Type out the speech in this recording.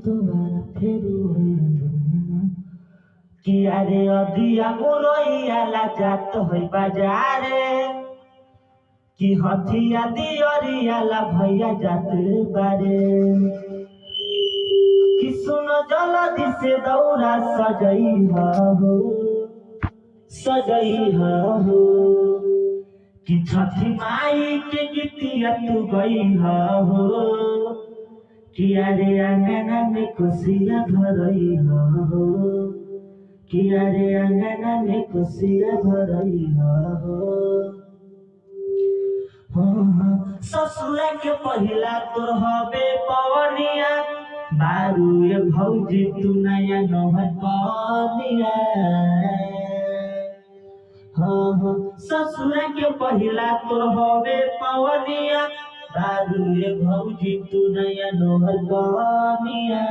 दोबारा फिर कि अरे अदिया मुरैया जात है बाजारे कि हथिया दियरिया भैया जात बारे कि सुनो जल्दी से दौरा सजई हो कि छठी माई के गीतिया तू गई हो कि अरे अंगना में खुशियाँ भरई हो कि अरे अंगना में खुशियाँ भरई हो। ससुरा के पहिला तोर हबे पवनिया बारू ये भौजी तू नया नहर कनिया। ससुरा के पहिला तोर हबे पवनिया बारू ये भौजी तू नया नहर कनिया।